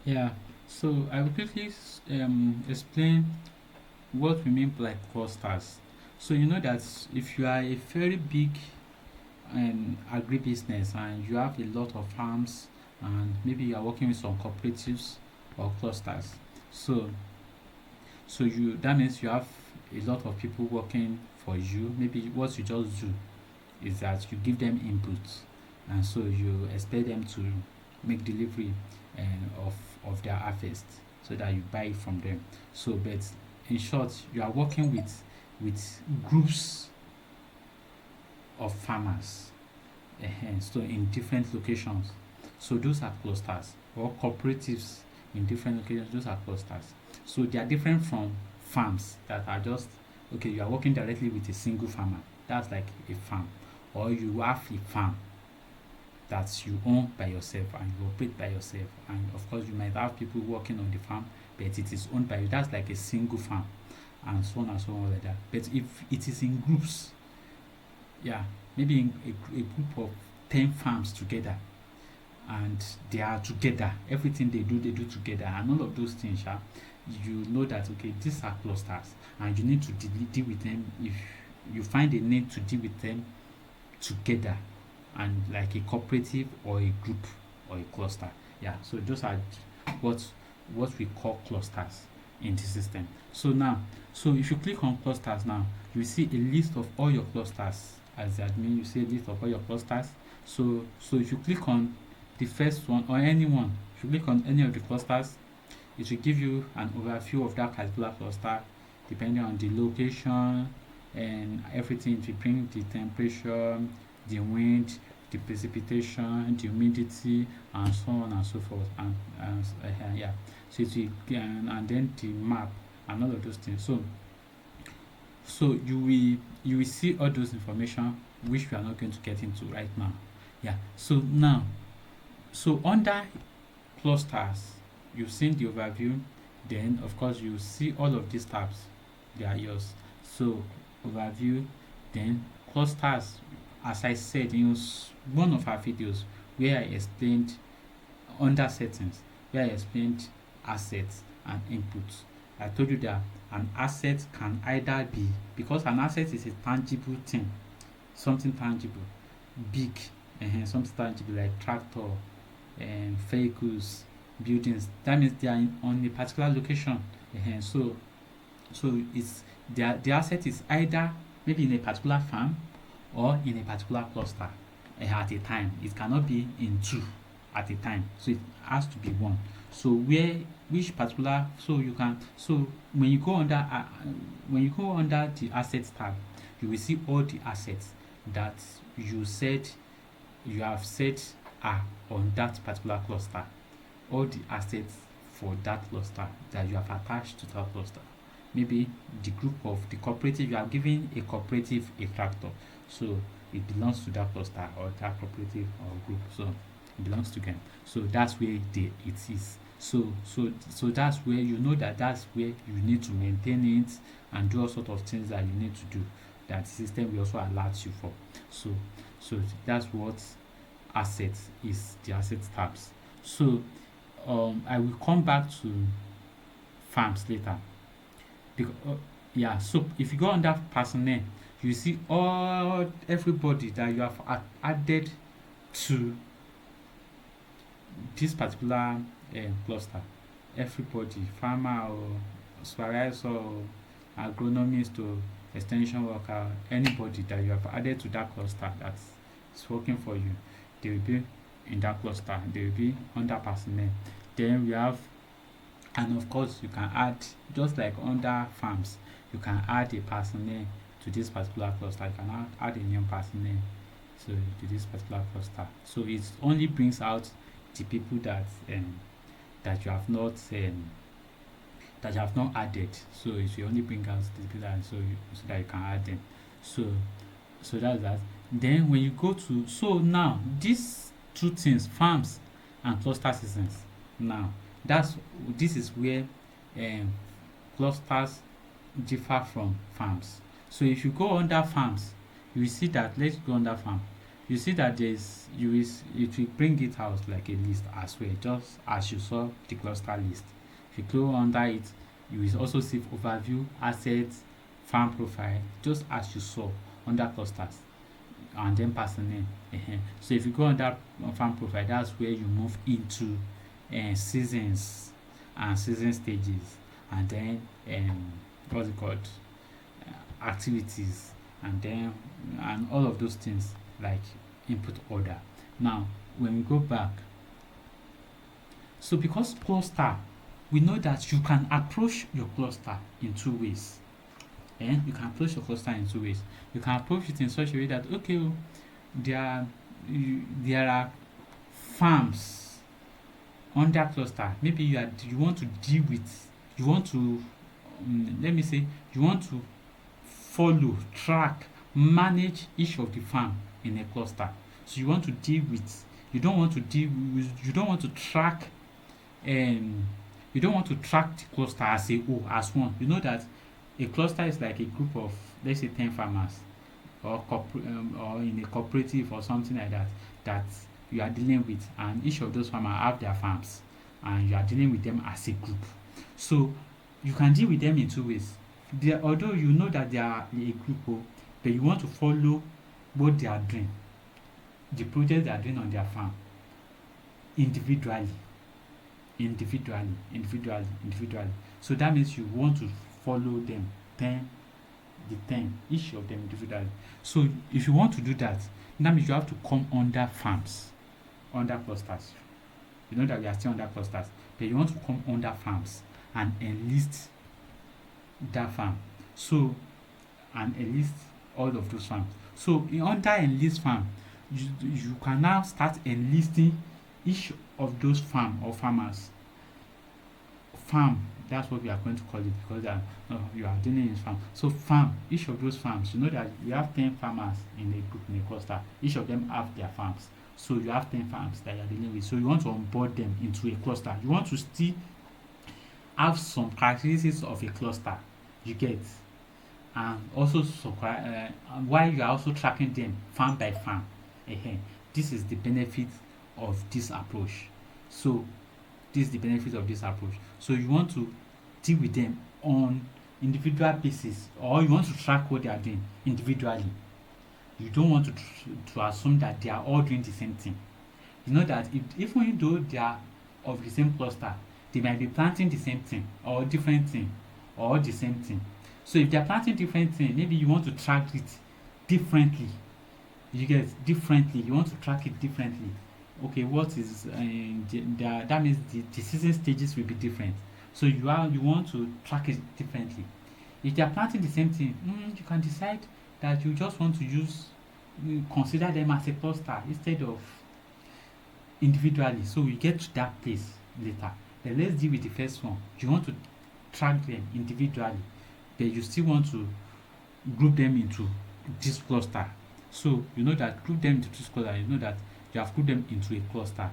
Yeah, so I will quickly explain what we mean by clusters. So you know that if you are a very big agribusiness and you have a lot of farms and maybe you are working with some cooperatives or clusters, so you that means you have a lot of people working for you. Maybe what you just do is that you give them input, and so you expect them to make delivery of their harvest so that you buy it from them. So but in short, you are working with groups of farmers, so in different locations. So those are clusters, or cooperatives in different locations. Those are clusters. So they are different from farms that are just okay. You are working directly with a single farmer. That's like a farm, or you have a farm that you own by yourself and you operate by yourself. And of course, you might have people working on the farm, but it is owned by you. That's like a single farm, and so on and so on like that. But if it is in groups, yeah, maybe in a group of 10 farms together, and they are together, everything they do together, and all of those things, you know that okay, these are clusters, and you need to deal with them. If you find a need to deal with them together, and like a cooperative or a group or a cluster. Yeah, so those are what we call clusters in the system. So now, so if you click on clusters now, you see a list of all your clusters. As the admin, you see a list of all your clusters. So if you click on the first one or any one, if you click on any of the clusters, it will give you an overview of that particular cluster depending on the location and everything. It will bring the temperature, the wind, the precipitation, the humidity, and so on and so forth. And yeah, so it will, and then the map and all of those things. So you will see all those information which we are not going to get into right now. Yeah. So now, so under clusters, you've seen the overview. Then of course you see all of these tabs. They are yours. So overview, then clusters. As I said in one of our videos where I explained under settings, where I explained assets and inputs. I told you that an asset can either be, because an asset is a tangible thing, something tangible, big, something tangible like tractor, vehicles, buildings. That means they are on a particular location. So it's the asset is either maybe in a particular farm or in a particular cluster at a time. It cannot be in two at a time. So it has to be one. So where which particular, so you can, so when you go under the assets tab, you will see all the assets that you have said are on that particular cluster. All the assets for that cluster that you have attached to that cluster. Maybe the group of the cooperative, you are giving a cooperative a tractor, so it belongs to that cluster or that cooperative or group, so it belongs to them. So that's where it is. So that's where you know that that's where you need to maintain it and do all sort of things that you need to do, that the system will also alert you for. So that's what assets is, the asset tabs. So I will come back to farms later. Because, yeah, so if you go under personnel, you see all everybody that you have added to this particular cluster. Everybody, farmer or supervisor or agronomist or extension worker, anybody that you have added to that cluster that is working for you, they will be in that cluster. They will be under personnel. Then we have, and of course you can add, just like under farms, you can add a personnel to this particular cluster. You can add a new personnel to this particular cluster. So it only brings out the people that that you have not added. So it will only bring out the people that, so that you can add them. So that's that. Then when you go to, so now these two things, farms and cluster seasons, now this is where um, clusters differ from farms. So if you go under farms, you will see that, let's go under farm. you see that it will bring it out like a list as well, just as you saw the cluster list. If you go under it, you will also see overview, assets, farm profile, just as you saw under clusters, and then personnel. So if you go under farm profile, that's where you move into seasons and season stages, and then what's it called, activities, and then and all of those things like input order. Now when we go back, so because cluster, we know that you can approach your cluster in two ways. You can approach your cluster in two ways. You can approach it in such a way that, okay, there there are farms under cluster. Maybe you want to deal with, you want to let me say, you want to follow, track, manage each of the farm in a cluster. So you want to deal with, you don't want to deal with, you don't want to track you don't want to track the cluster as a whole, as one. You know that a cluster is like a group of, let's say, 10 farmers, or or in a cooperative or something like that, that you are dealing with, and each of those farmers have their farms, and you are dealing with them as a group. So you can deal with them in two ways. Although you know that they are a group, but you want to follow what they are doing, the project they are doing on their farm, individually. So that means you want to follow them, 10, each of them individually. So if you want to do that, that means you have to come under farms, under clusters. You know that we are still under clusters, but you want to come under farms and enlist that farm. So, and enlist all of those farms. So under enlist farm, you can now start enlisting each of those farm or farmers. Farm, that's what we are going to call it, because you are dealing in farm. So farm, each of those farms, you know that we have 10 farmers in a group, in a cluster. Each of them have their farms. So you have 10 farms that you are dealing with. So you want to onboard them into a cluster. You want to still have some characteristics of a cluster, you get, and also while you are also tracking them farm by farm. This is the benefit of this approach. So this is the benefit of this approach. So you want to deal with them on individual basis, or you want to track what they are doing individually. You don't want to assume that they are all doing the same thing. You know that even though they are of the same cluster, they might be planting the same thing or different thing or the same thing. So if they are planting different thing, maybe you want to track it differently. You get, differently. You want to track it differently. Okay, what is that means the season stages will be different. So you want to track it differently. If they are planting the same thing, you can decide that you just want to consider them as a cluster instead of individually. So we get to that place later. But let's deal with the first one. You want to track them individually, but you still want to group them into this cluster. So you know that group them into this cluster, you know that you have grouped them into a cluster.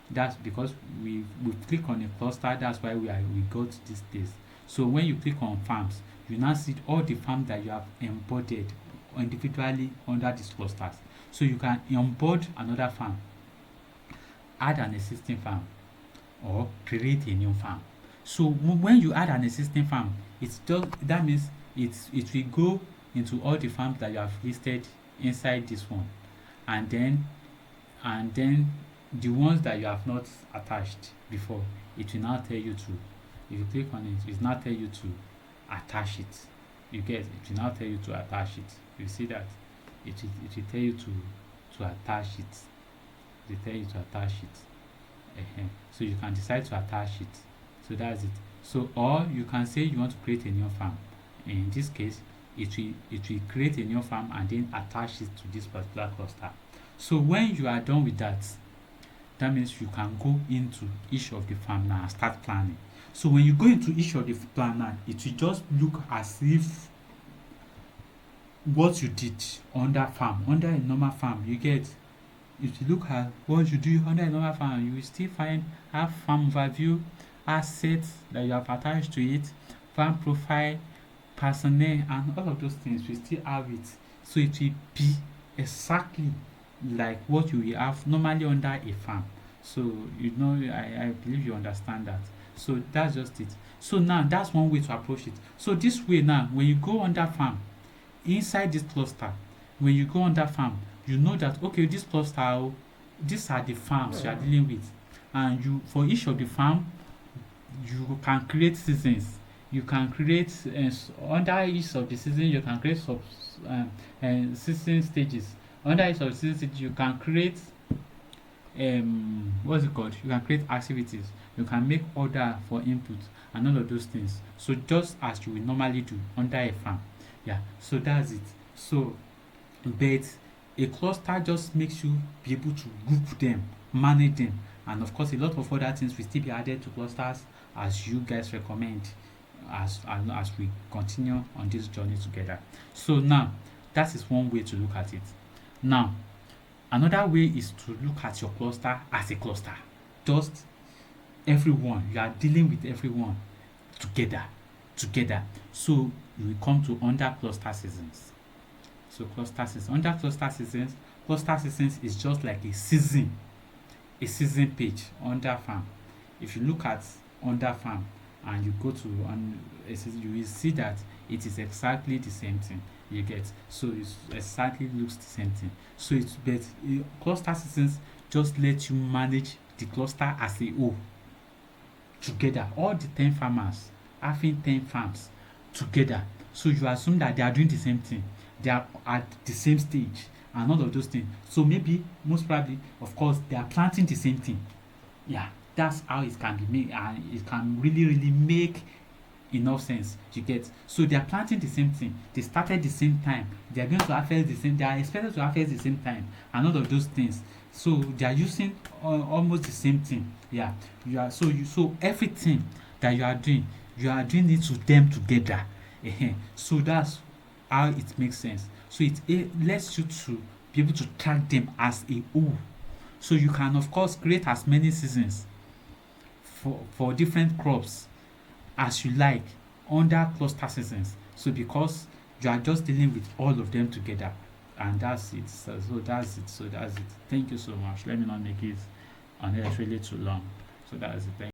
That's because we click on a cluster. That's why we got to this place. So when you click on farms, you now see all the farms that you have onboarded individually under these clusters. So you can onboard another farm, add an existing farm, or create a new farm. So when you add an existing farm, that means it will go into all the farms that you have listed inside this one, and then the ones that you have not attached before, it will now tell you to, if you click on it, it will now tell you to attach it. You get, it will now tell you to attach it. You see that it will tell you to attach it. It will tell you to attach it. So you can decide to attach it. So that's it. So, or you can say you want to create a new farm. In this case, it will create a new farm and then attach it to this particular cluster. So when you are done with that, that means you can go into each of the farm now and start planning. So when you go into each of the plan now, it will just look as if what you did under a normal farm, you get, if you look at what you do under a normal farm, you will still have farm overview, assets that you have attached to it, farm profile, personnel, and all of those things. We still have it. So it will be exactly like what you will have normally under a farm. So I believe you understand that. So that's just it. So now that's one way to approach it. So this way now, when you go under farm, inside this cluster, when you go under farm, you know that okay, this cluster, these are the farms you are dealing with, and you for each of the farm you can create seasons. You can create under each of the season you can create sub season stages. Under each of the season stages you can create what's it called, you can create activities, you can make order for input and all of those things, so just as you will normally do under a farm. Yeah, so that's it. So but a cluster just makes you be able to group them, manage them, and of course a lot of other things will still be added to clusters as you guys recommend, as we continue on this journey together. So now that is one way to look at it. Now another way is to look at your cluster as a cluster. Just everyone, you are dealing with everyone together. So you will come to under cluster seasons. So under cluster seasons is just like a season page under farm. If you look at under farm and you go to a season, you will see that it is exactly the same thing. You get, so it exactly looks the same thing. So it's but cluster seasons just let you manage the cluster as a whole together. All the 10 farmers having 10 farms together. So you assume that they are doing the same thing. They are at the same stage and all of those things. So maybe most probably, of course, they are planting the same thing. Yeah, that's how it can be made, and it can really make enough sense. You get, so they are planting the same thing, they started the same time, they are going to harvest the same, they are expected to harvest the same time and all of those things. So they are using almost the same thing. Yeah, so everything that you are doing it to them together. So that's how it makes sense. So it lets you to be able to track them as a whole. So you can of course create as many seasons for different crops as you like under cluster seasons. So because you are just dealing with all of them together, and that's it. So that's it. Thank you so much. Let me not make it unnecessarily too long. So that's it. Thank